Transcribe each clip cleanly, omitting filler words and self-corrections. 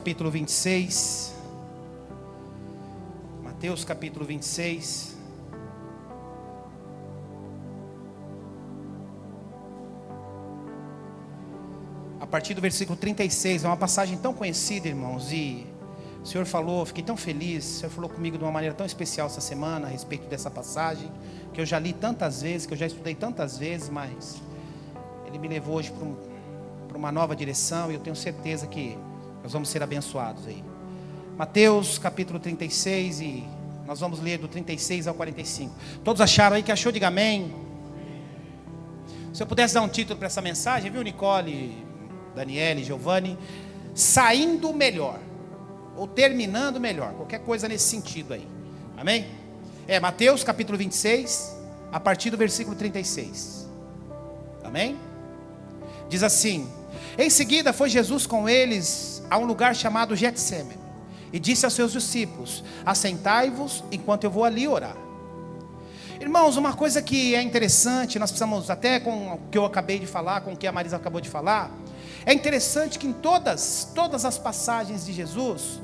Capítulo 26, Mateus capítulo 26, a partir do versículo 36, é uma passagem tão conhecida, irmãos, e o Senhor falou, fiquei tão feliz, o Senhor falou comigo de uma maneira tão especial essa semana, a respeito dessa passagem, que eu já li tantas vezes, que eu já estudei tantas vezes, mas Ele me levou hoje para uma nova direção, e eu tenho certeza que nós vamos ser abençoados aí. Mateus capítulo 36, e nós vamos ler do 36 ao 45. Todos acharam aí que achou? Diga amém. Se eu pudesse dar um título para essa mensagem, viu, Nicole, Daniele, Giovanni? Saindo melhor, ou terminando melhor, qualquer coisa nesse sentido aí. Amém? Mateus capítulo 26, a partir do versículo 36. Amém? Diz assim: em seguida foi Jesus com eles a um lugar chamado Getsêmani, e disse aos seus discípulos: assentai-vos enquanto eu vou ali orar. Irmãos, uma coisa que é interessante, nós precisamos, até com o que eu acabei de falar, com o que a Marisa acabou de falar, é interessante que em todas as passagens de Jesus,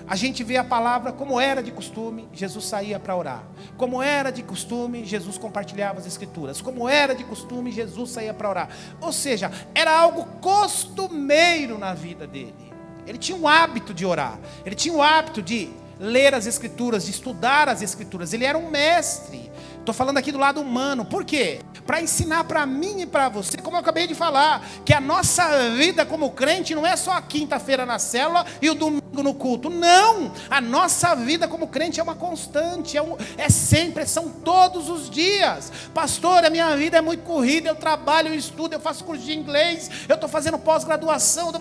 a gente vê a palavra, como era de costume, Jesus saía para orar. Como era de costume, Jesus compartilhava as escrituras. Como era de costume, Jesus saía para orar. Ou seja, era algo costumeiro na vida dele. Ele tinha um hábito de orar. Ele tinha o hábito de ler as escrituras, de estudar as escrituras. Ele era um mestre. Estou falando aqui do lado humano. Por quê? Para ensinar para mim e para você, como eu acabei de falar, que a nossa vida como crente não é só a quinta-feira na célula e o domingo no culto. Não! A nossa vida como crente é uma constante, é sempre, são todos os dias. Pastor, a minha vida é muito corrida, eu trabalho, eu estudo, eu faço curso de inglês, eu estou fazendo pós-graduação,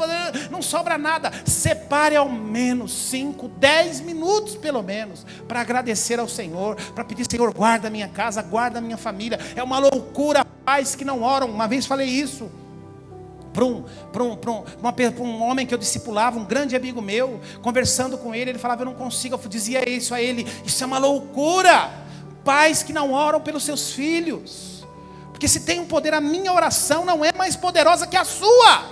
não sobra nada. Separe ao menos 5, 10 minutos pelo menos, para agradecer ao Senhor, para pedir: Senhor, guarda a minha casa, guarda a minha família. É uma loucura pais que não oram. Uma vez falei isso para um homem que eu discipulava, um grande amigo meu, conversando com ele, ele falava: eu não consigo, eu dizia isso a ele: isso é uma loucura, pais que não oram pelos seus filhos, porque se tem um poder, a minha oração não é mais poderosa que a sua,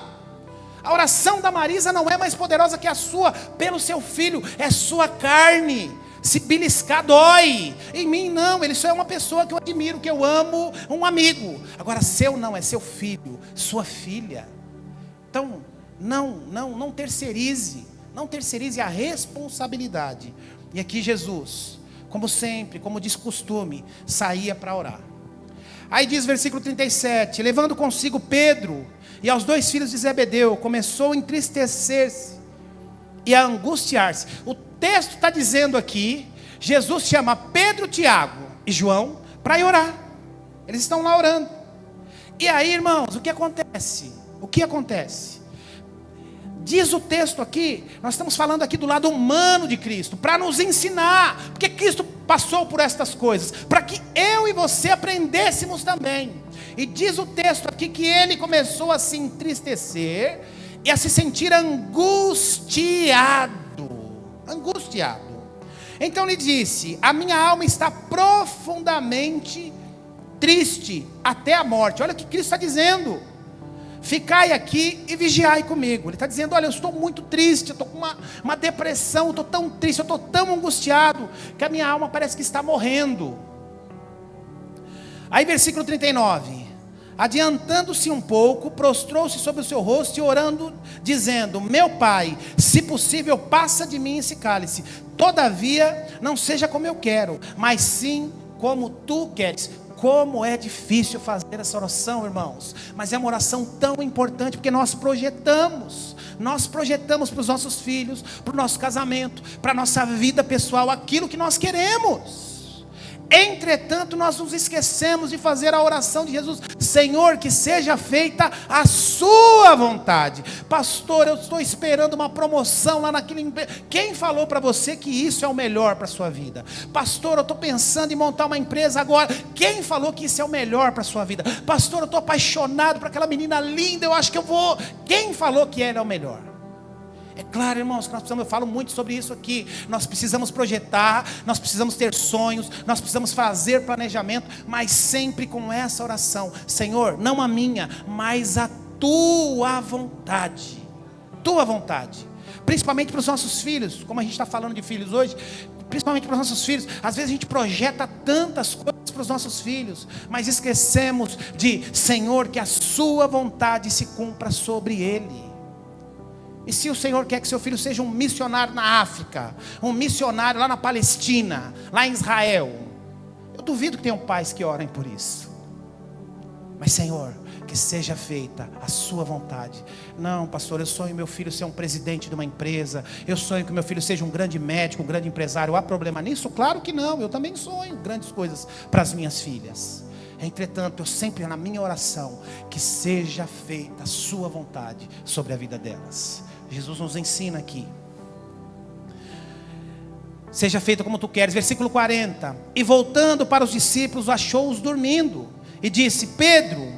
a oração da Marisa não é mais poderosa que a sua, pelo seu filho, é sua carne. Se beliscar dói. Em mim não, ele só é uma pessoa que eu admiro, que eu amo, um amigo. Agora seu não, é seu filho, sua filha. Então não terceirize, não terceirize a responsabilidade. E aqui Jesus, como sempre, como diz costume, saía para orar. Aí diz versículo 37: levando consigo Pedro e aos 2 filhos de Zebedeu, começou a entristecer-se e a angustiar-se. O texto está dizendo aqui, Jesus chama Pedro, Tiago e João para ir orar. Eles estão lá orando. E aí, irmãos, o que acontece? O que acontece? Diz o texto aqui, nós estamos falando aqui do lado humano de Cristo, para nos ensinar, porque Cristo passou por estas coisas, para que eu e você aprendêssemos também. E diz o texto aqui que ele começou a se entristecer e a se sentir angustiado. Então ele disse: a minha alma está profundamente triste até a morte. Olha o que Cristo está dizendo: ficai aqui e vigiai comigo. Ele está dizendo: olha, eu estou muito triste, eu estou com uma depressão, eu estou tão triste, eu estou tão angustiado, que a minha alma parece que está morrendo. Aí versículo 39: adiantando-se um pouco, prostrou-se sobre o seu rosto e orando, dizendo: meu Pai, se possível, passa de mim esse cálice. Todavia, não seja como eu quero, mas sim como tu queres. Como é difícil fazer essa oração, irmãos. Mas é uma oração tão importante, porque nós projetamos para os nossos filhos, para o nosso casamento, para a nossa vida pessoal, aquilo que nós queremos. Entretanto, nós nos esquecemos de fazer a oração de Jesus: Senhor, que seja feita a sua vontade. Pastor, eu estou esperando uma promoção lá naquele emprego. Quem falou para você que isso é o melhor para a sua vida? Pastor, eu estou pensando em montar uma empresa agora. Quem falou que isso é o melhor para a sua vida? Pastor, eu estou apaixonado por aquela menina linda, eu acho que eu vou. Quem falou que era o melhor? É claro, irmãos, que eu falo muito sobre isso aqui. Nós precisamos projetar, nós precisamos ter sonhos, nós precisamos fazer planejamento, mas sempre com essa oração: Senhor, não a minha, mas a tua vontade. Tua vontade. Principalmente para os nossos filhos, como a gente está falando de filhos hoje, principalmente para os nossos filhos. Às vezes a gente projeta tantas coisas para os nossos filhos, mas esquecemos de, Senhor, que a sua vontade se cumpra sobre ele. E se o Senhor quer que seu filho seja um missionário na África, um missionário lá na Palestina, lá em Israel, eu duvido que tenham pais que orem por isso. Mas Senhor, que seja feita a sua vontade. Não, pastor, eu sonho meu filho ser um presidente de uma empresa, eu sonho que meu filho seja um grande médico, um grande empresário. Há problema nisso? Claro que não, eu também sonho grandes coisas para as minhas filhas. Entretanto, eu sempre na minha oração, que seja feita a sua vontade sobre a vida delas. Jesus nos ensina aqui. Seja feita como tu queres. Versículo 40. E voltando para os discípulos, achou-os dormindo e disse: Pedro,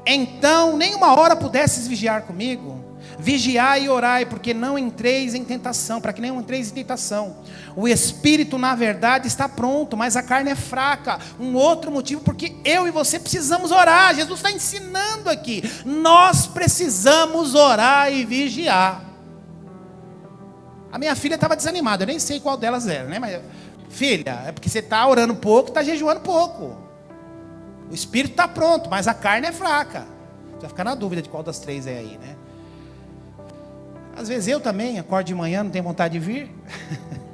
então nem uma hora pudesses vigiar comigo? Vigiai e orai, porque não entreis em tentação, para que não entreis em tentação. O espírito na verdade está pronto, mas a carne é fraca. Um outro motivo, porque eu e você precisamos orar. Jesus está ensinando aqui, nós precisamos orar e vigiar. A minha filha estava desanimada, eu nem sei qual delas era, né? Mas, filha, é porque você está orando pouco, está jejuando pouco. O espírito está pronto, mas a carne é fraca. Você vai ficar na dúvida de qual das três é aí, né? Às vezes eu também acordo de manhã, não tenho vontade de vir.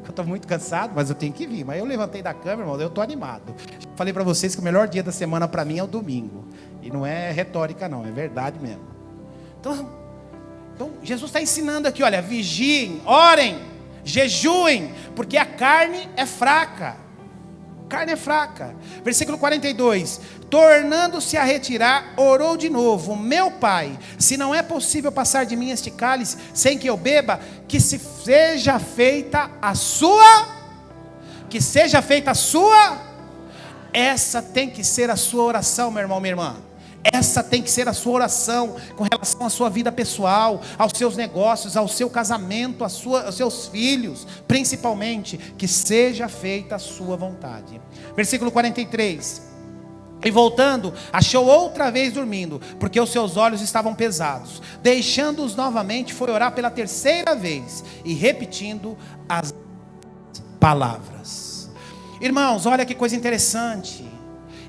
Eu estou muito cansado, mas eu tenho que vir. Mas eu levantei da cama, irmão, eu estou animado. Falei para vocês que o melhor dia da semana para mim é o domingo. E não é retórica não, é verdade mesmo. Então Jesus está ensinando aqui, olha, vigiem, orem, jejuem, porque a carne é fraca. Carne é fraca. Versículo 42. Tornando-se a retirar, orou de novo: meu pai, se não é possível passar de mim este cálice sem que eu beba, que seja feita a sua. Essa tem que ser a sua oração, meu irmão, minha irmã. Essa tem que ser a sua oração com relação à sua vida pessoal, aos seus negócios, ao seu casamento, aos seus filhos, principalmente, que seja feita a sua vontade. Versículo 43. E voltando, achou outra vez dormindo, porque os seus olhos estavam pesados. Deixando-os novamente, foi orar pela terceira vez, e repetindo as palavras. Irmãos, olha que coisa interessante.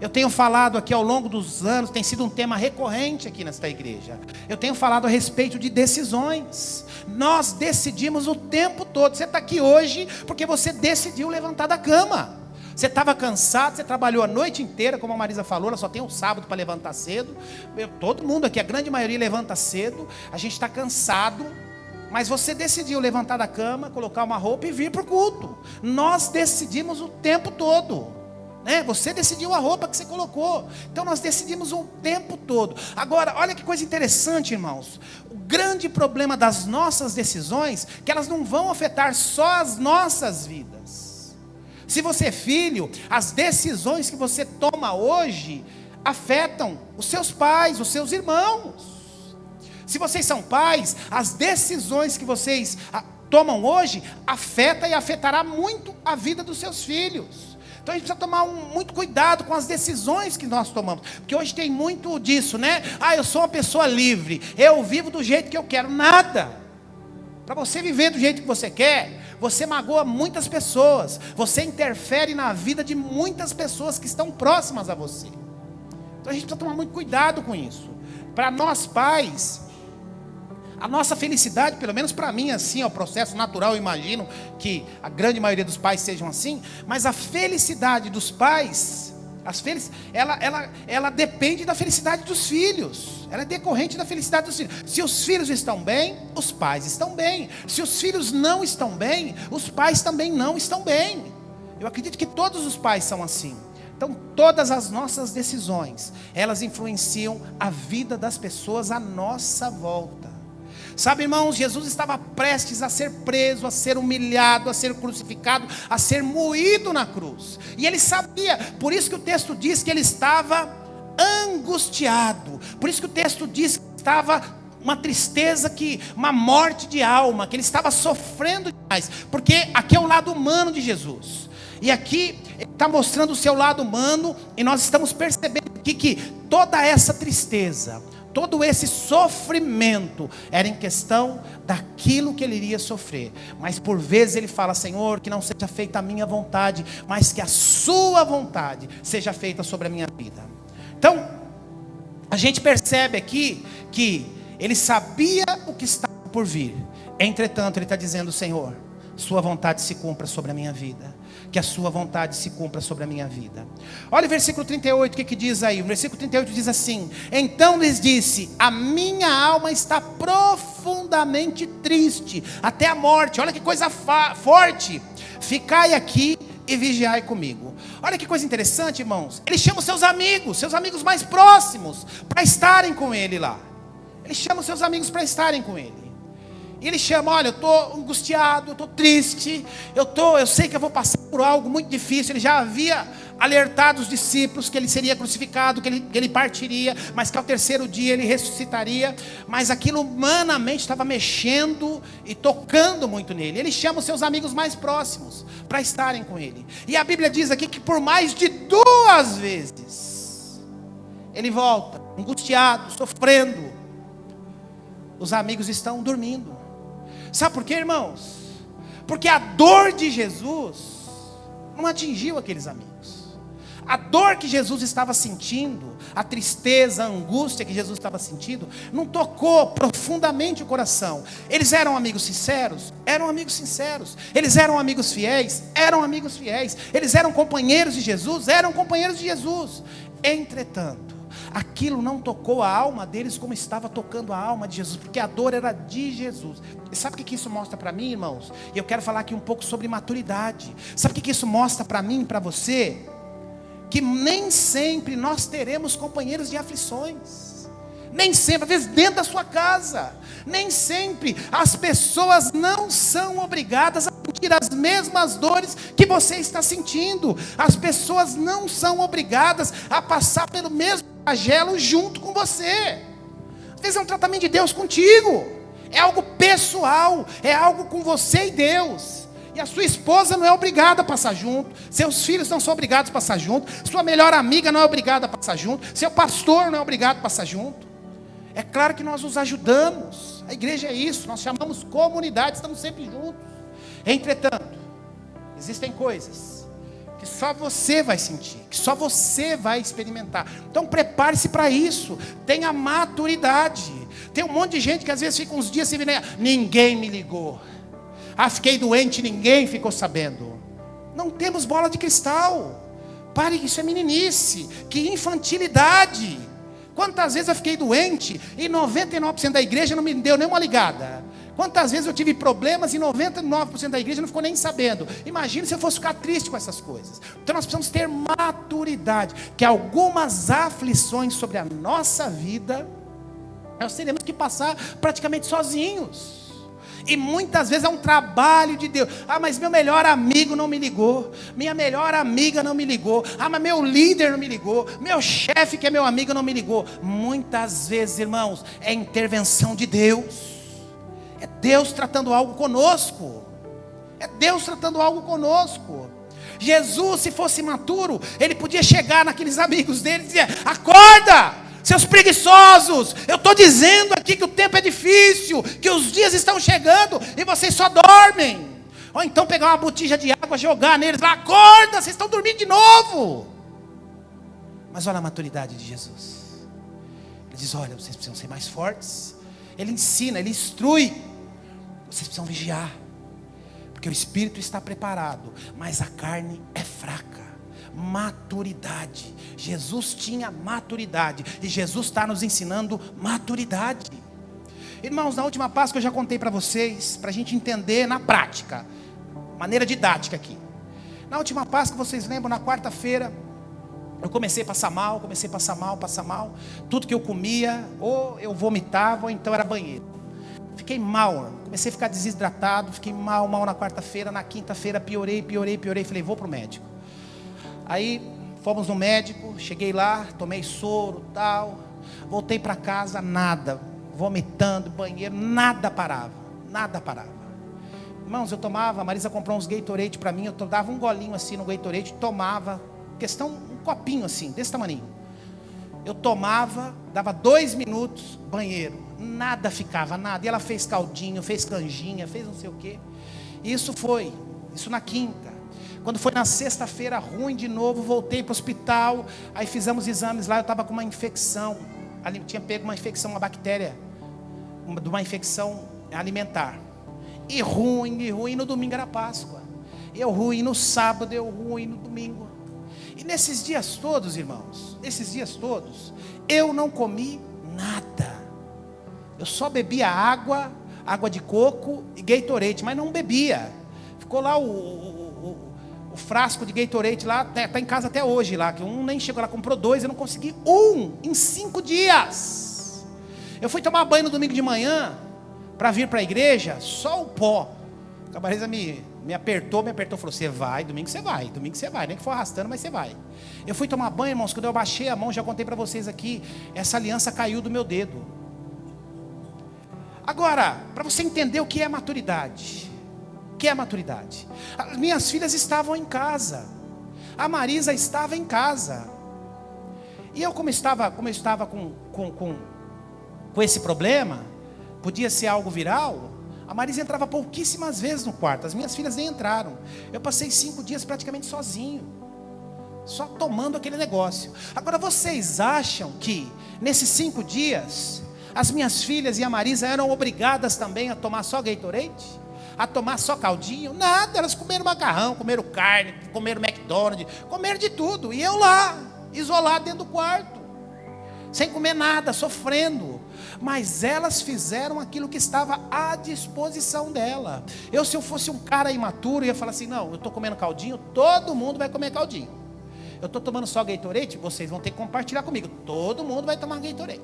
Eu tenho falado aqui ao longo dos anos, tem sido um tema recorrente aqui nesta igreja. Eu tenho falado a respeito de decisões. Nós decidimos o tempo todo. Você está aqui hoje porque você decidiu levantar da cama. Você estava cansado, você trabalhou a noite inteira, como a Marisa falou, ela só tem um sábado para levantar cedo. Todo mundo aqui, a grande maioria levanta cedo. A gente está cansado, mas você decidiu levantar da cama, colocar uma roupa e vir para o culto. Nós decidimos o tempo todo. Você decidiu a roupa que você colocou. Então nós decidimos o tempo todo. Agora, olha que coisa interessante, irmãos. O grande problema das nossas decisões, que elas não vão afetar só as nossas vidas. Se você é filho, as decisões que você toma hoje afetam os seus pais, os seus irmãos. Se vocês são pais, as decisões que vocês tomam hoje afetam e afetará muito a vida dos seus filhos. Então a gente precisa tomar muito cuidado com as decisões que nós tomamos. Porque hoje tem muito disso, né? Eu sou uma pessoa livre, eu vivo do jeito que eu quero. Nada. Para você viver do jeito que você quer, você magoa muitas pessoas. Você interfere na vida de muitas pessoas que estão próximas a você. Então a gente precisa tomar muito cuidado com isso. Para nós pais, a nossa felicidade, pelo menos para mim assim, é o processo natural, eu imagino que a grande maioria dos pais sejam assim, mas a felicidade dos pais, ela depende da felicidade dos filhos, ela é decorrente da felicidade dos filhos. Se os filhos estão bem, os pais estão bem. Se os filhos não estão bem, os pais também não estão bem. Eu acredito que todos os pais são assim. Então todas as nossas decisões, elas influenciam a vida das pessoas à nossa volta. Sabe, irmãos, Jesus estava prestes a ser preso, a ser humilhado, a ser crucificado, a ser moído na cruz. E ele sabia, por isso que o texto diz que ele estava angustiado. Por isso que o texto diz que estava uma tristeza, uma morte de alma, que ele estava sofrendo demais. Porque aqui é o lado humano de Jesus. E aqui ele está mostrando o seu lado humano, e nós estamos percebendo aqui que toda essa tristeza, todo esse sofrimento era em questão daquilo que ele iria sofrer. Mas por vezes ele fala: Senhor, que não seja feita a minha vontade, mas que a sua vontade seja feita sobre a minha vida. Então, a gente percebe aqui que ele sabia o que estava por vir. Entretanto, ele está dizendo: Senhor, sua vontade se cumpra sobre a minha vida. Que a sua vontade se cumpra sobre a minha vida. Olha o versículo 38, o que diz aí? O versículo 38 diz assim: então lhes disse: a minha alma está profundamente triste, até a morte. Olha que coisa forte. Ficai aqui e vigiai comigo. Olha que coisa interessante, irmãos. Ele chama os seus amigos mais próximos, para estarem com ele lá. Ele chama os seus amigos para estarem com ele. E ele chama: olha, eu estou angustiado, eu estou triste, eu sei que eu vou passar por algo muito difícil. Ele já havia alertado os discípulos que ele seria crucificado, que ele partiria, mas que ao terceiro dia ele ressuscitaria. Mas aquilo humanamente estava mexendo e tocando muito nele. Ele chama os seus amigos mais próximos para estarem com ele. E a Bíblia diz aqui que por mais de 2 vezes ele volta, angustiado, sofrendo. Os amigos estão dormindo. Sabe por quê, irmãos? Porque a dor de Jesus não atingiu aqueles amigos. A dor que Jesus estava sentindo, a tristeza, a angústia que Jesus estava sentindo, não tocou profundamente o coração. Eles eram amigos sinceros? Eram amigos sinceros. Eles eram amigos fiéis? Eram amigos fiéis. Eles eram companheiros de Jesus? Eram companheiros de Jesus. Entretanto, aquilo não tocou a alma deles como estava tocando a alma de Jesus, porque a dor era de Jesus. E sabe o que isso mostra para mim, irmãos? E eu quero falar aqui um pouco sobre maturidade. Sabe o que isso mostra para mim e para você? Que nem sempre nós teremos companheiros de aflições. Nem sempre, às vezes dentro da sua casa. Nem sempre as pessoas não são obrigadas a sentir as mesmas dores que você está sentindo. As pessoas não são obrigadas a passar pelo mesmo flagelo junto com você. Às vezes é um tratamento de Deus contigo. É algo pessoal. É algo com você e Deus. E a sua esposa não é obrigada a passar junto. Seus filhos não são obrigados a passar junto. Sua melhor amiga não é obrigada a passar junto. Seu pastor não é obrigado a passar junto. É claro que nós nos ajudamos. A igreja é isso. Nós chamamos comunidade. Estamos sempre juntos. Entretanto, existem coisas que só você vai sentir, que só você vai experimentar. Então prepare-se para isso. Tenha maturidade. Tem um monte de gente que às vezes fica uns dias sem vir. Ninguém me ligou. Fiquei doente, ninguém ficou sabendo. Não temos bola de cristal. Pare, isso é meninice. Que infantilidade. Quantas vezes eu fiquei doente e 99% da igreja não me deu nenhuma ligada? Quantas vezes eu tive problemas e 99% da igreja não ficou nem sabendo? Imagina se eu fosse ficar triste com essas coisas. Então nós precisamos ter maturidade, que algumas aflições sobre a nossa vida, nós teremos que passar praticamente sozinhos. E muitas vezes é um trabalho de Deus. Mas meu melhor amigo não me ligou. Minha melhor amiga não me ligou. Mas meu líder não me ligou. Meu chefe que é meu amigo não me ligou. Muitas vezes, irmãos, é intervenção de Deus. É Deus tratando algo conosco. É Deus tratando algo conosco. Jesus, se fosse maturo, ele podia chegar naqueles amigos dele e dizer: acorda! Seus preguiçosos, eu estou dizendo aqui que o tempo é difícil, que os dias estão chegando e vocês só dormem. Ou então pegar uma botija de água, jogar neles lá: acorda, vocês estão dormindo de novo. Mas olha a maturidade de Jesus. Ele diz: olha, vocês precisam ser mais fortes. Ele ensina, ele instrui. Vocês precisam vigiar, porque o espírito está preparado, mas a carne é fraca. Maturidade. Jesus tinha maturidade, e Jesus está nos ensinando maturidade. Irmãos, na última Páscoa eu já contei para vocês, para a gente entender na prática, maneira didática aqui. Na última Páscoa, vocês lembram, na quarta-feira eu comecei a passar mal. Tudo que eu comia, ou eu vomitava, ou então era banheiro. Fiquei mal, comecei a ficar desidratado, fiquei mal na quarta-feira. Na quinta-feira piorei, falei: vou para o médico. Aí fomos no médico, cheguei lá, tomei soro, tal, voltei para casa, nada, vomitando, banheiro, nada parava. Irmãos, eu tomava, a Marisa comprou uns Gatorade para mim, eu dava um golinho assim no Gatorade, tomava, um copinho assim, desse tamaninho. eu tomava, dava 2 minutos, banheiro, nada ficava, nada. E ela fez caldinho, fez canjinha, fez não sei o quê. Isso na quinta. Quando foi na sexta-feira, ruim de novo, voltei para o hospital. Aí fizemos exames lá, eu estava com uma infecção. Ali tinha pego uma infecção, uma bactéria, de uma infecção alimentar. E ruim, no domingo era Páscoa. Eu ruim no sábado, eu ruim no domingo. E nesses dias todos, irmãos, eu não comi nada. Eu só bebia água de coco e Gatorade, mas não bebia. Ficou lá o frasco de Gatorade lá, tá em casa até hoje lá, que um nem chegou lá, comprou 2, eu não consegui em 5 dias. Eu fui tomar banho no domingo de manhã, para vir para a igreja, só o pó. A cabareza me apertou, falou, você vai, domingo você vai, nem que for arrastando, mas você vai. Eu fui tomar banho, irmãos, quando eu baixei a mão, já contei para vocês aqui, essa aliança caiu do meu dedo. Agora, para você entender o que é maturidade. As minhas filhas estavam em casa. A Marisa estava em casa. E eu, como eu estava com esse problema, podia ser algo viral, a Marisa entrava pouquíssimas vezes no quarto. As minhas filhas nem entraram. Eu passei 5 dias praticamente sozinho, só tomando aquele negócio. Agora, vocês acham que nesses 5 dias as minhas filhas e a Marisa eram obrigadas também a tomar só Gatorade? A tomar só caldinho? Nada, elas comeram macarrão, comeram carne, comeram McDonald's, comeram de tudo. E eu lá, isolado dentro do quarto, sem comer nada, sofrendo. Mas elas fizeram aquilo que estava à disposição dela. Se eu fosse um cara imaturo, eu ia falar assim, não, eu estou comendo caldinho, todo mundo vai comer caldinho. Eu estou tomando só Gatorade, vocês vão ter que compartilhar comigo. Todo mundo vai tomar Gatorade.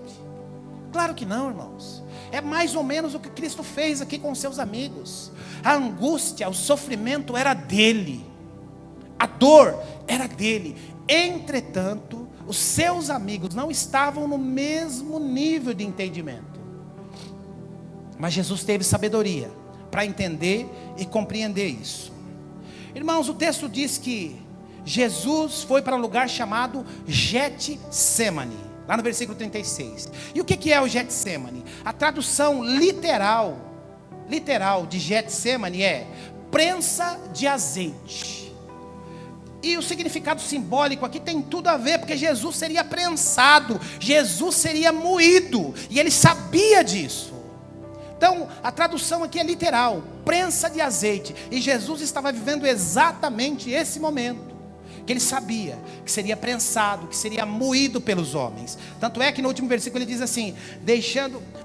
Claro que não, irmãos. É mais ou menos o que Cristo fez aqui com os seus amigos. A angústia, o sofrimento era dele. A dor era dele. Entretanto, os seus amigos não estavam no mesmo nível de entendimento. Mas Jesus teve sabedoria para entender e compreender isso. Irmãos, o texto diz que Jesus foi para um lugar chamado Getsemane. Lá no versículo 36. E o que é o Getsemane? A tradução literal de Getsemane é prensa de azeite. E o significado simbólico aqui tem tudo a ver, porque Jesus seria prensado, Jesus seria moído, e ele sabia disso. Então, a tradução aqui é literal, prensa de azeite. E Jesus estava vivendo exatamente esse momento. Que ele sabia que seria prensado, que seria moído pelos homens. Tanto é que no último versículo ele diz assim: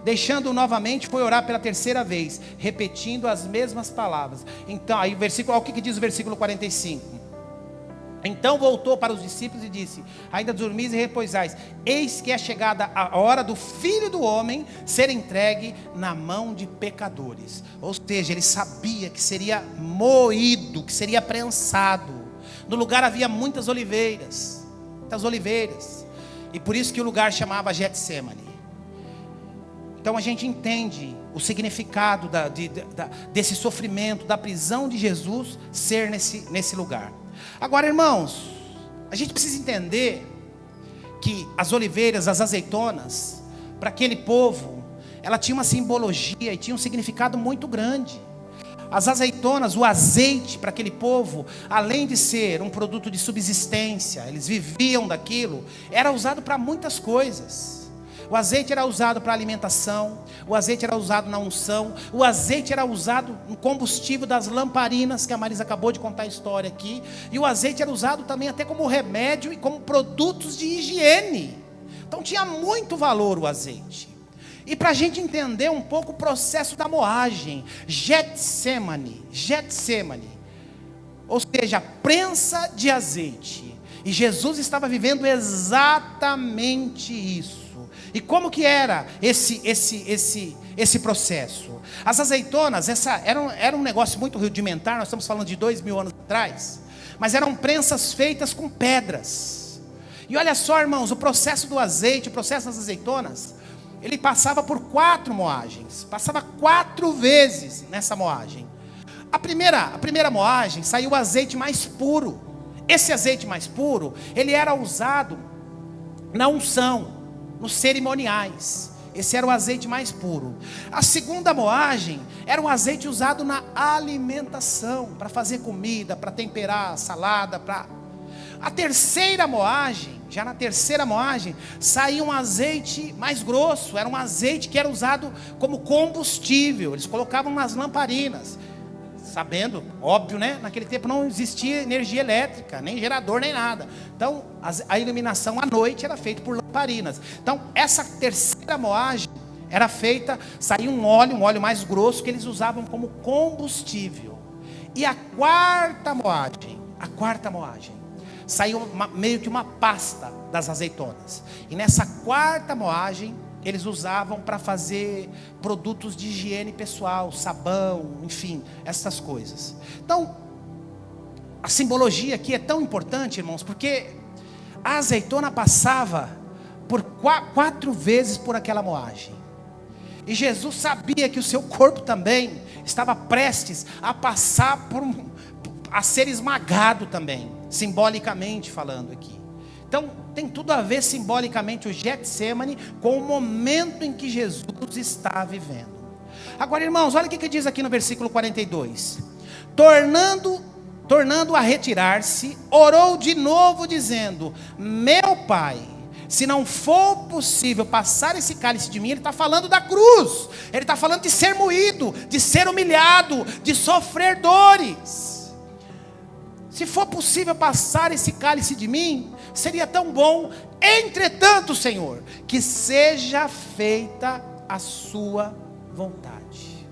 deixando novamente, foi orar pela 3ª vez, repetindo as mesmas palavras. Então, aí olha o que diz o versículo 45. Então voltou para os discípulos e disse: ainda dormis e repousais, eis que é chegada a hora do Filho do Homem ser entregue na mão de pecadores. Ou seja, ele sabia que seria moído, que seria prensado. No lugar havia muitas oliveiras, e por isso que o lugar chamava Getsemane. Então a gente entende o significado desse sofrimento, da prisão de Jesus ser nesse lugar. Agora, irmãos, a gente precisa entender que as oliveiras, as azeitonas, para aquele povo, ela tinha uma simbologia e tinha um significado muito grande. As azeitonas, o azeite para aquele povo, além de ser um produto de subsistência, eles viviam daquilo, era usado para muitas coisas. O azeite era usado para alimentação, o azeite era usado na unção, o azeite era usado no combustível das lamparinas, que a Marisa acabou de contar a história aqui, e o azeite era usado também até como remédio e como produtos de higiene. Então tinha muito valor o azeite. E para a gente entender um pouco o processo da moagem, Getsemane, ou seja, prensa de azeite. E Jesus estava vivendo exatamente isso. E como que era esse processo? As azeitonas, era um negócio muito rudimentar, nós estamos falando de 2000 anos atrás, mas eram prensas feitas com pedras. E olha só, irmãos, o processo do azeite, o processo das azeitonas, ele passava por 4 moagens, passava 4 vezes nessa moagem. A primeira moagem saiu o azeite mais puro. Esse azeite mais puro, ele era usado na unção, nos cerimoniais. Esse era o azeite mais puro. A segunda moagem era um azeite usado na alimentação, para fazer comida, para temperar salada, A terceira moagem, já na terceira moagem, saía um azeite mais grosso. Era um azeite que era usado como combustível. Eles colocavam nas lamparinas. Sabendo, óbvio, né? Naquele tempo não existia energia elétrica, nem gerador, nem nada. Então, a iluminação à noite era feita por lamparinas. Então, essa terceira moagem era feita, saía um óleo mais grosso, que eles usavam como combustível. E a quarta moagem, saiu meio que uma pasta das azeitonas. E nessa quarta moagem, eles usavam para fazer produtos de higiene pessoal, sabão, enfim, essas coisas. Então, a simbologia aqui é tão importante, irmãos, porque a azeitona passava por 4 vezes por aquela moagem. E Jesus sabia que o seu corpo também estava prestes a passar a ser esmagado também, simbolicamente falando aqui. Então, tem tudo a ver simbolicamente o Getsemane com o momento em que Jesus está vivendo. Agora, irmãos, olha o que diz aqui no versículo 42. Tornando a retirar-se, orou de novo dizendo: meu Pai, se não for possível passar esse cálice de mim. Ele está falando da cruz, ele está falando de ser moído, de ser humilhado, de sofrer dores. Se for possível passar esse cálice de mim, seria tão bom. Entretanto, Senhor, que seja feita a sua vontade.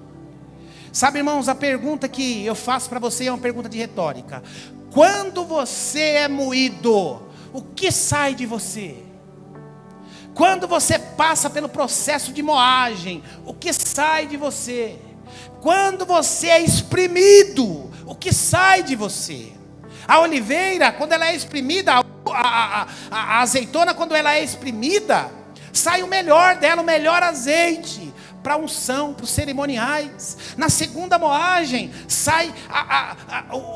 Sabe, irmãos, a pergunta que eu faço para você é uma pergunta de retórica. Quando você é moído, o que sai de você? Quando você passa pelo processo de moagem, o que sai de você? Quando você é espremido, o que sai de você? A oliveira, quando ela é espremida, a azeitona, quando ela é espremida, sai o melhor dela, o melhor azeite, para unção, para os cerimoniais. Na segunda moagem, sai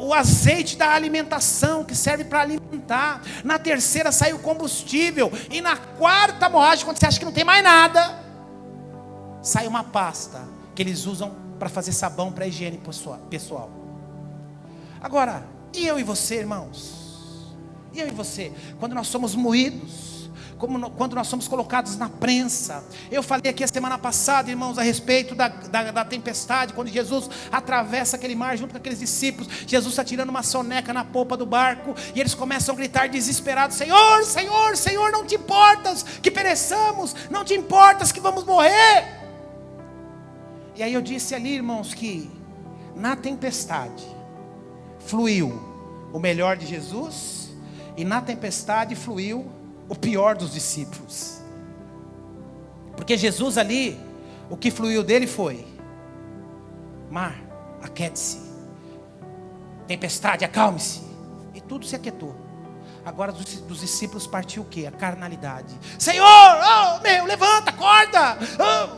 o azeite da alimentação, que serve para alimentar. Na terceira, sai o combustível. E na quarta moagem, quando você acha que não tem mais nada, sai uma pasta, que eles usam para fazer sabão para higiene pessoal. Agora, e eu e você, irmãos? E eu e você? Quando nós somos moídos, quando nós somos colocados na prensa. Eu falei aqui a semana passada, irmãos, a respeito da tempestade. Quando Jesus atravessa aquele mar junto com aqueles discípulos, Jesus está tirando uma soneca na polpa do barco, e eles começam a gritar desesperados: Senhor, Senhor, Senhor, não te importas que pereçamos, não te importas que vamos morrer. E aí eu disse ali, irmãos, que na tempestade fluiu o melhor de Jesus, e na tempestade fluiu o pior dos discípulos. Porque Jesus ali, o que fluiu dele foi: mar, aquiete-se. Tempestade, acalme-se. E tudo se aquietou. Agora dos discípulos partiu o que? A carnalidade. Senhor, levanta, acorda.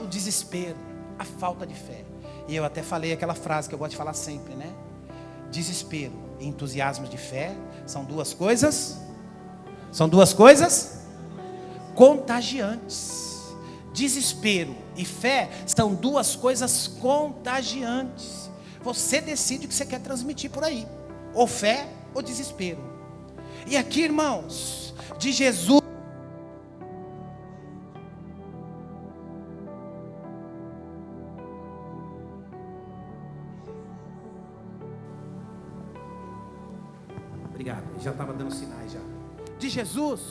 O desespero, a falta de fé. E eu até falei aquela frase que eu gosto de falar sempre, né? Desespero e entusiasmo de fé são duas coisas contagiantes. Desespero e fé são duas coisas contagiantes. Você decide o que você quer transmitir por aí: ou fé ou desespero. E aqui, irmãos, de Jesus, obrigado, já estava dando sinais já. De Jesus,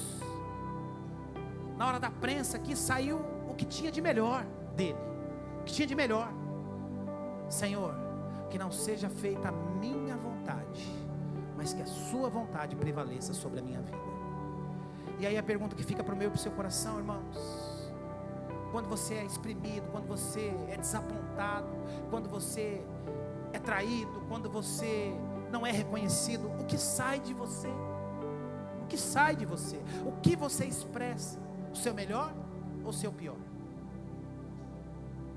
na hora da prensa aqui, saiu o que tinha de melhor dele. O que tinha de melhor: Senhor, que não seja feita a minha vontade, mas que a sua vontade prevaleça sobre a minha vida. E aí a pergunta que fica para o meu e para o seu coração, irmãos: quando você é exprimido, quando você é desapontado, quando você é traído, quando você não é reconhecido, o que sai de você? O que sai de você? O que você expressa? O seu melhor ou o seu pior?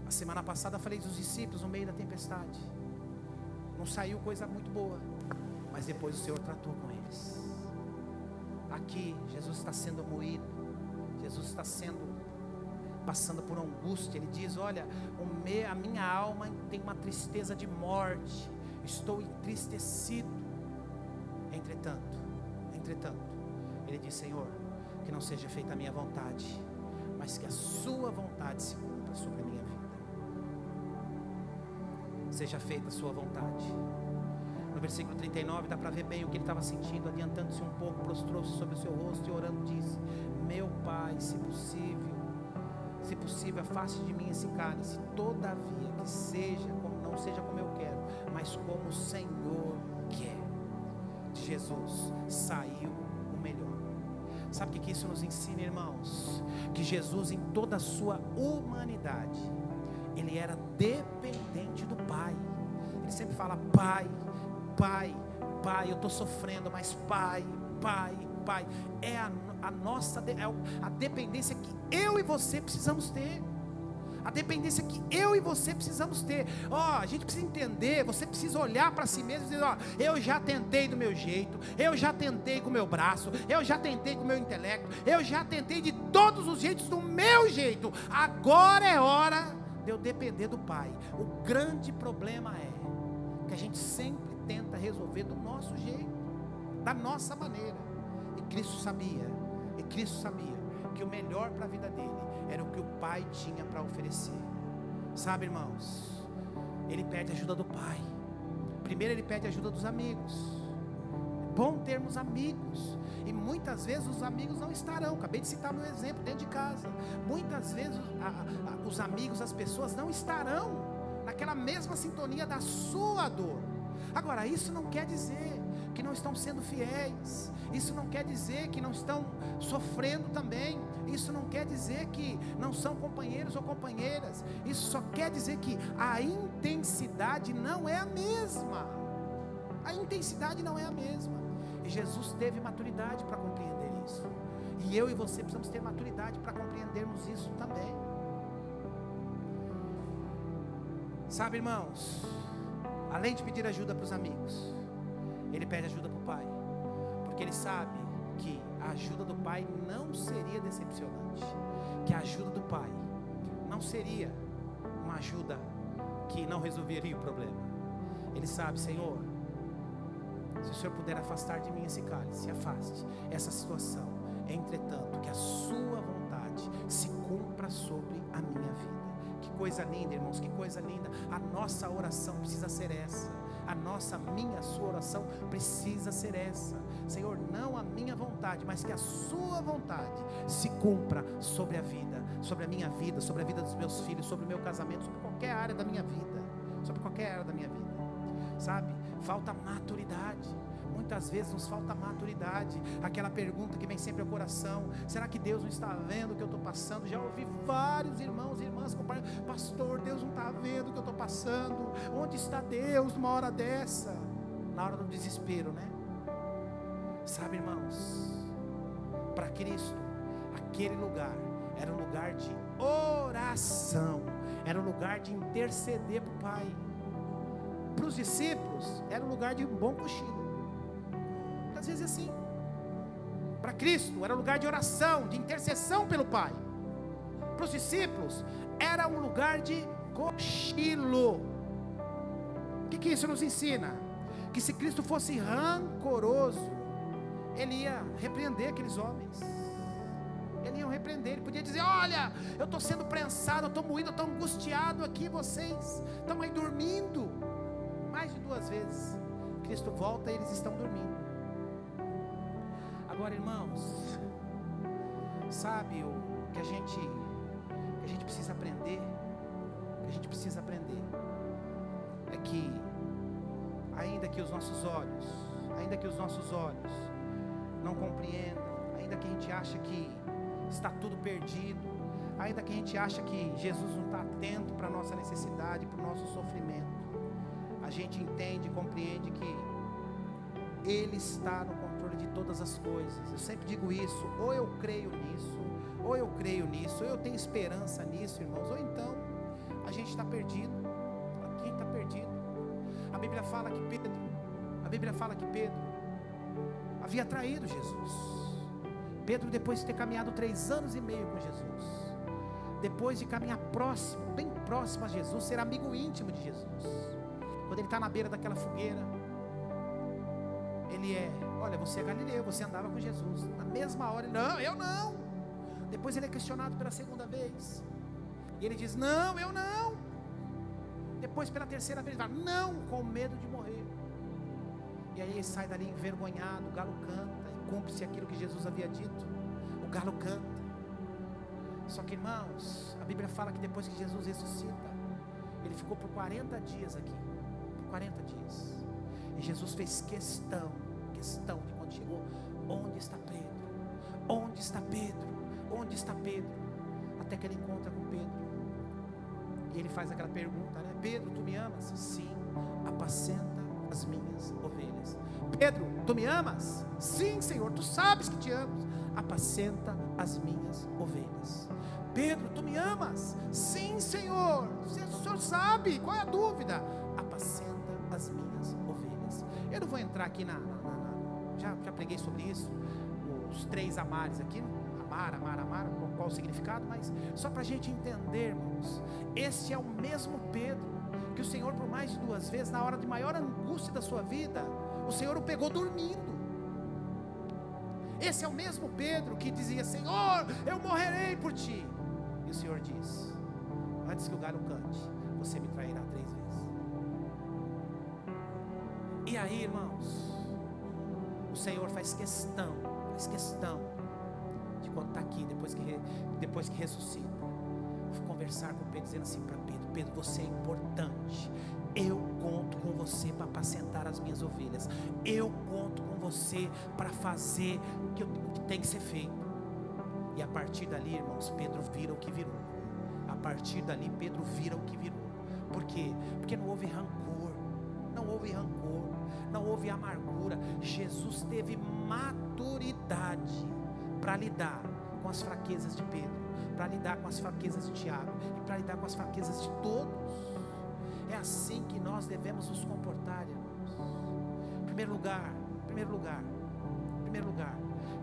A semana passada eu falei dos discípulos no meio da tempestade. Não saiu coisa muito boa, mas depois o Senhor tratou com eles. Aqui Jesus está sendo moído, Jesus está passando por angústia. Ele diz: olha, a minha alma tem uma tristeza de morte, estou entristecido. Entretanto, ele diz: Senhor, que não seja feita a minha vontade, mas que a sua vontade se cumpra sobre a minha vida. Seja feita a sua vontade. No versículo 39 dá para ver bem o que ele estava sentindo. Adiantando-se um pouco, prostrou-se sobre o seu rosto e orando disse: meu Pai, se possível, afaste de mim esse cálice, todavia que não seja como eu quero, mas como o Senhor quer. De Jesus saiu o melhor. Sabe o que isso nos ensina, irmãos? Que Jesus, em toda a sua humanidade, ele era dependente do Pai. Ele sempre fala: Pai, Pai, Pai, eu estou sofrendo, mas Pai, Pai, Pai. É a dependência que eu e você precisamos ter. A dependência que eu e você precisamos ter. A gente precisa entender. Você precisa olhar para si mesmo e dizer: eu já tentei do meu jeito, eu já tentei com o meu braço, eu já tentei com o meu intelecto, eu já tentei de todos os jeitos do meu jeito. Agora é hora de eu depender do Pai. O grande problema é que a gente sempre tenta resolver do nosso jeito, da nossa maneira. E Cristo sabia que o melhor para a vida dele era o que o Pai tinha para oferecer. Sabe, irmãos, ele pede ajuda do Pai. Primeiro ele pede ajuda dos amigos. É bom termos amigos, e muitas vezes os amigos não estarão. Acabei de citar meu exemplo dentro de casa. Muitas vezes os amigos, as pessoas não estarão naquela mesma sintonia da sua dor. Agora, isso não quer dizer que não estão sendo fiéis. Isso não quer dizer que não estão sofrendo também. Isso não quer dizer que não são companheiros ou companheiras. Isso só quer dizer que a intensidade não é a mesma. A intensidade não é a mesma. E Jesus teve maturidade para compreender isso. E eu e você precisamos ter maturidade para compreendermos isso também. Sabe, irmãos, além de pedir ajuda para os amigos, ele pede ajuda para o Pai, porque ele sabe que a ajuda do Pai não seria decepcionante, que a ajuda do Pai não seria uma ajuda que não resolveria o problema. Ele sabe: Senhor, se o Senhor puder afastar de mim esse cálice, afaste essa situação, entretanto que a sua vontade se cumpra sobre a minha vida. Que coisa linda, irmãos, que coisa linda. A nossa oração precisa ser essa. A sua oração precisa ser essa: Senhor, não a minha vontade, mas que a sua vontade se cumpra sobre a vida, sobre a minha vida, sobre a vida dos meus filhos, sobre o meu casamento, sobre qualquer área da minha vida, sobre qualquer área da minha vida. Sabe, falta maturidade. Muitas vezes nos falta maturidade. Aquela pergunta que vem sempre ao coração: será que Deus não está vendo o que eu estou passando? Já ouvi vários irmãos e irmãs compartilhando: pastor, Deus não está vendo o que eu estou passando. Onde está Deus numa hora dessa? Na hora do desespero, né? Sabe, irmãos, para Cristo aquele lugar era um lugar de oração, era um lugar de interceder para o Pai. Para os discípulos era um lugar de um bom cochilo. Às vezes assim. Para Cristo era um lugar de oração, de intercessão pelo Pai. Para os discípulos era um lugar de cochilo. O que isso nos ensina? Que se Cristo fosse rancoroso, ele ia repreender aqueles homens. Ele ia repreender, ele podia dizer: olha, eu estou sendo prensado, eu estou moído, eu estou angustiado aqui, vocês estão aí dormindo. Mais de 2 vezes Cristo volta e eles estão dormindo. Agora, irmãos, sabe o que a gente precisa aprender? O que a gente precisa aprender é que ainda que os nossos olhos não compreendam, ainda que a gente ache que está tudo perdido, ainda que a gente ache que Jesus não está atento para a nossa necessidade, para o nosso sofrimento, a gente entende e compreende que Ele está no controle de todas as coisas. Eu sempre digo isso: ou eu creio nisso, ou eu tenho esperança nisso, irmãos, ou então a gente está perdido. A gente está perdido. A Bíblia fala que Pedro havia traído Jesus. Pedro, depois de ter caminhado 3 anos e meio com Jesus, depois de caminhar próximo, bem próximo a Jesus, ser amigo íntimo de Jesus, quando ele está na beira daquela fogueira, ele olha, você é galileu, você andava com Jesus. Na mesma hora, não, eu não. Depois ele é questionado pela segunda vez, e ele diz, não, eu não. Depois pela terceira vez, ele fala, não, com medo de morrer. E aí ele sai dali envergonhado, o galo canta, e cumpre-se aquilo que Jesus havia dito, o galo canta. Só que, irmãos, a Bíblia fala que depois que Jesus ressuscita, ele ficou por 40 dias aqui, por 40 dias, e Jesus fez questão de quando chegou, onde está Pedro? Onde está Pedro? Onde está Pedro? Até que ele encontra com Pedro, e ele faz aquela pergunta, né? Pedro, tu me amas? Sim, apacenta as minhas ovelhas. Pedro, tu me amas? Sim, Senhor, tu sabes que te amo. Apacenta as minhas ovelhas. Pedro, tu me amas? Sim, Senhor, o Senhor sabe, qual é a dúvida? Apacenta as minhas ovelhas. Eu não vou entrar aqui já preguei sobre isso, os 3 amares aqui, amar, qual o significado, mas só para a gente entender, irmãos, esse é o mesmo Pedro, que o Senhor por mais de 2 vezes, na hora de maior angústia da sua vida, o Senhor o pegou dormindo. Esse é o mesmo Pedro que dizia, Senhor, eu morrerei por ti, e o Senhor diz, antes que o galho cante, você me trairá 3 vezes. E aí, irmãos, o Senhor faz questão de quando está aqui, depois que ressuscita, conversar com Pedro, dizendo assim para Pedro, Pedro, você é importante, eu conto com você para apacentar as minhas ovelhas, eu conto com você para fazer o que tem que ser feito. E a partir dali, irmãos, Pedro vira o que virou. A partir dali, Pedro vira o que virou. Por quê? Porque não houve rancor, não houve amargura. Jesus teve maturidade para lidar com as fraquezas de Pedro, para lidar com as fraquezas de Tiago, e para lidar com as fraquezas de todos. É assim que nós devemos nos comportar, irmãos. Em primeiro lugar,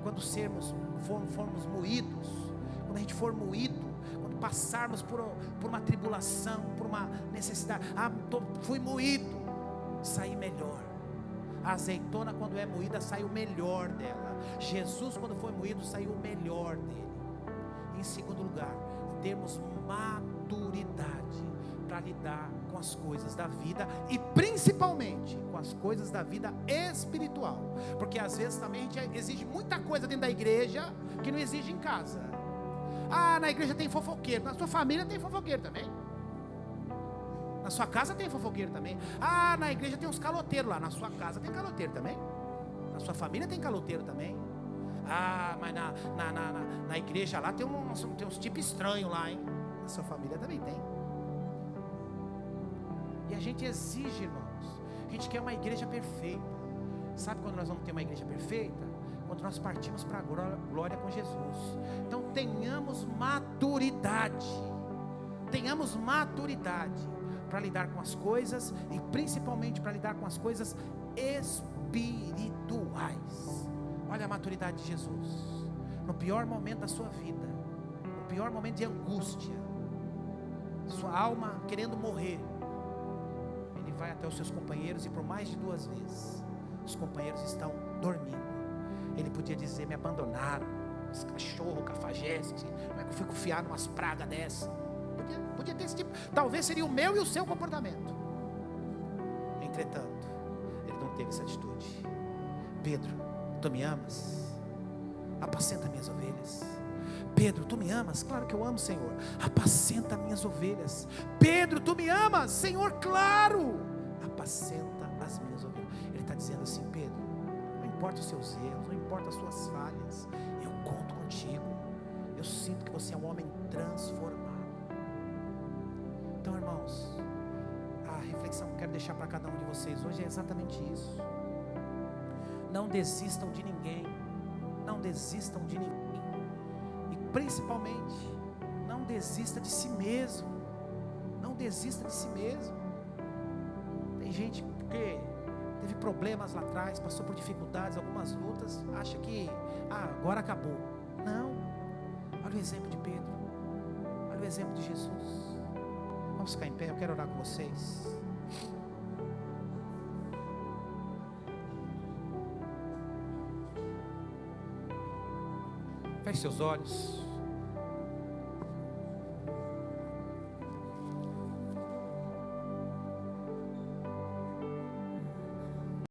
quando formos moídos, quando a gente for moído, quando passarmos por uma tribulação, por uma necessidade, fui moído, saí melhor. A azeitona, quando é moída, sai o melhor dela. Jesus, quando foi moído, saiu o melhor dele. Em segundo lugar, termos maturidade para lidar com as coisas da vida, e principalmente com as coisas da vida espiritual, porque às vezes também a gente exige muita coisa dentro da igreja que não exige em casa. Na igreja tem fofoqueiro, na sua família tem fofoqueiro também, na sua casa tem fofoqueiro também. Na igreja tem uns caloteiros lá, na sua casa tem caloteiro também, na sua família tem caloteiro também. Mas na igreja lá tem uns tipos estranhos lá, hein? Na sua família também tem. E a gente exige, irmãos, a gente quer uma igreja perfeita. Sabe quando nós vamos ter uma igreja perfeita? Quando nós partimos para a glória com Jesus. Então tenhamos maturidade para lidar com as coisas, e principalmente para lidar com as coisas espirituais. Olha a maturidade de Jesus. No pior momento da sua vida, no pior momento de angústia, sua alma querendo morrer, ele vai até os seus companheiros, e por mais de 2 vezes os companheiros estão dormindo. Ele podia dizer, me abandonaram, esse cachorro cafajeste, como é que eu fui confiar numas pragas dessa? Podia ter esse tipo, talvez seria o meu e o seu comportamento. Entretanto, ele não teve essa atitude. Pedro, tu me amas? Apacenta minhas ovelhas. Pedro, tu me amas? Claro que eu amo, Senhor. Apacenta minhas ovelhas. Pedro, tu me amas? Senhor, claro. Apacenta as minhas ovelhas. Ele está dizendo assim, Pedro, não importa os seus erros, não importa as suas falhas, eu conto contigo. Eu sinto que você é um homem transformado. Então, irmãos, a reflexão que eu quero deixar para cada um de vocês hoje é exatamente isso. Não desistam de ninguém. Não desistam de ninguém. E principalmente, não desista de si mesmo. Não desista de si mesmo. Tem gente que teve problemas lá atrás, passou por dificuldades, algumas lutas, acha que agora acabou. Não. Olha o exemplo de Pedro. Olha o exemplo de Jesus. Vamos ficar em pé, eu quero orar com vocês. Feche seus olhos.